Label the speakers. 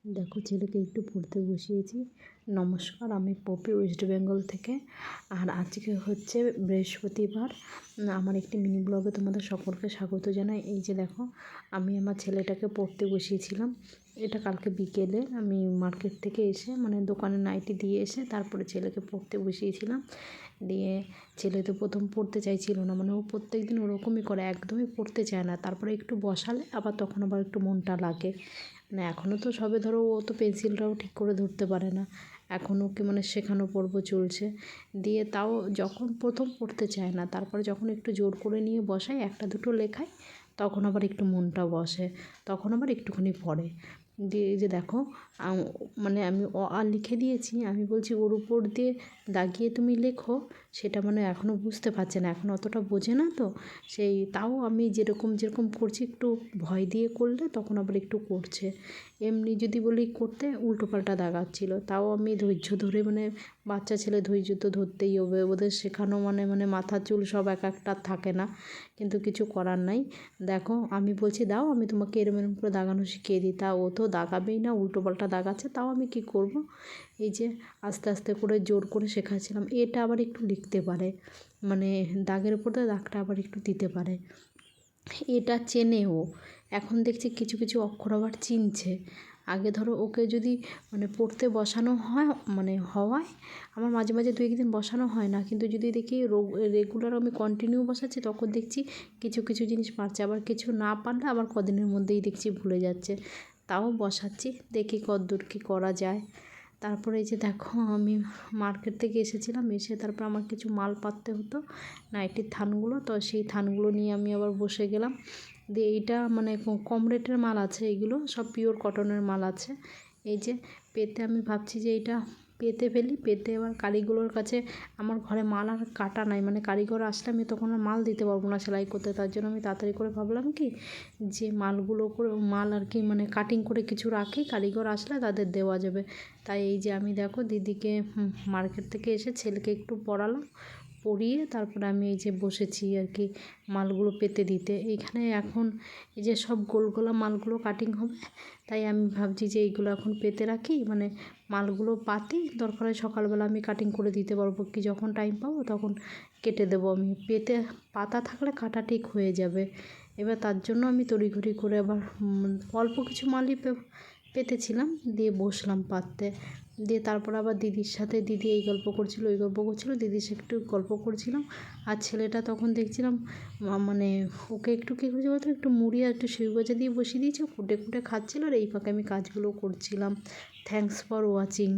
Speaker 1: দেখো ছেলেকে একটু পড়তে বসিয়েছি। নমস্কার, আমি পপি ওয়েস্ট বেঙ্গল থেকে। আর আজকে হচ্ছে বৃহস্পতিবার। আমার একটি মিনি ব্লগে তোমাদের সকলকে স্বাগত জানাই। এই যে দেখো, আমি আমার ছেলেটাকে পড়তে বসিয়েছিলাম। এটা কালকে বিকেলে আমি মার্কেট থেকে এসে দোকানে নাইটি দিয়ে এসে তারপরে ছেলেকে পড়তে বসিয়েছিলাম। দিয়ে ছেলে তো প্রথম পড়তে চাইছিল না, ও প্রত্যেক দিন ওরকমই করে, একদমই পড়তে চায় না। তারপরে একটু বসালে আবার তখন আবার একটু মনটা লাগে। এখনও তো সবে ধরো, ও তো পেন্সিলটাও ঠিক করে ধরতে পারে না। এখন ওকে শেখানো পর্ব চলছে। দিয়ে তাও যখন প্রথম পড়তে চায় না, তারপরে যখন একটু জোর করে নিয়ে বসাই, একটা দুটো লেখায়, তখন আবার একটু মনটা বসে, তখন আবার একটুখানি পড়ে। দিয়ে এই যে দেখো, আমি অ আ লিখে দিয়েছি, আমি বলছি ওর উপর দিয়ে দাগিয়ে তুমি লেখো। সেটা এখনও বুঝতে পারছে না, এখন অতটা বোঝে না তো। তাও আমি যেরকম যেরকম করছি, একটু ভয় দিয়ে করলে তখন আবার একটু করছে। এমনি যদি বলি করতে, উল্টোপাল্টা দাগাচ্ছিল। তাও আমি ধৈর্য ধরে, বাচ্চা ছেলে ধৈর্য তো ধরতেই হবে, ওদের শেখানো মাথার চুল সব এক একটা থাকে না, কিন্তু কিছু করার নাই। দেখো আমি বলছি দাও, আমি তোমাকে এরম এরম করে দাগানো শিখিয়ে দিই, তা ও তো দাগাবেই না, উল্টোপাল্টা দাগাচ্ছে। তাও আমি কি করব, এই যে আস্তে আস্তে করে জোর করে শেখাচ্ছিলাম। এটা আবার একটু লিখতে পারে, দাগের উপর দাগটা আবার একটু দিতে পারে, এটা চেনে ও। এখন দেখছি কিছু কিছু অক্ষর আবার চিনছে। আগে ধরো ওকে যদি পড়তে বসানো হয়, হওয়ায় আমার মাঝে মাঝে 2-1 দিন বসানো হয় না, কিন্তু যদি দেখি রেগুলার আমি কন্টিনিউ বসাচ্ছি, তখন দেখছি কিছু কিছু জিনিস পারছে। আবার কিছু না পারলে আবার কদিনের মধ্যেই দেখছি ভুলে যাচ্ছে। তাও বসাচ্ছি, দেখি কতদূর কী করা যায়। তারপরে এই যে দেখো, আমি মার্কেট থেকে এসেছিলাম, এসে তারপর আমার কিছু মাল পাততে হতো, নাইটির থানগুলো, তো সেই থানগুলো নিয়ে আমি আবার বসে গেলাম। দিয়ে এইটা কম রেটের মাল আছে, এগুলো সব পিওর কটনের মাল আছে। এই যে পেতে আমি ভাবছি যে এইটা পেতে ফেলি, পেতে এবার কারিগরের কাছে, আমার ঘরে মাল আর কাটা নাই, কারিগর আসলে আমি তখন আর মাল দিতে পারবো না সেলাই করতে। তার জন্য আমি তাড়াতাড়ি করে ভাবলাম কি, যে মাল আর কি কাটিং করে কিছু রাখি, কারিগর আসলে তাদের দেওয়া যাবে। তাই এই যে আমি দেখো দিদিকে মার্কেট থেকে এসে ছেলেকে একটু পড়ালাম, পরিয়ে তারপরে আমি এই যে বসেছি আর কি মালগুলো পেতে দিতে। এইখানে এখন এই যে সব গোলগোলা মালগুলো কাটিং হবে, তাই আমি ভাবছি যে এইগুলো এখন পেতে রাখি, মালগুলো পাতি, দরকার হয় সকালবেলা আমি কাটিং করে দিতে পারবো, কি যখন টাইম পাবো তখন কেটে দেবো। আমি পেতে পাতা থাকলে কাটা ঠিক হয়ে যাবে। এবার তার জন্য আমি তড়িঘড়ি করে আবার অল্প কিছু মালই পেতেছিলাম, দিয়ে বসলাম পাততে। দিয়ে তারপর আবার দিদির সাথে, দিদি এই গল্প করছিল ওই গল্প করছিল, দিদির সাথে একটু গল্প করছিলাম। আর ছেলেটা তখন দেখছিলাম ওকে একটু কী করছে বলতো, একটু মুড়ি আর একটু সেউ ভাজা দিয়ে বসিয়ে দিয়েছে, কুটে কুটে খাচ্ছিলো, আর এই ফাঁকে আমি কাজগুলো করছিলাম। Thanks for watching.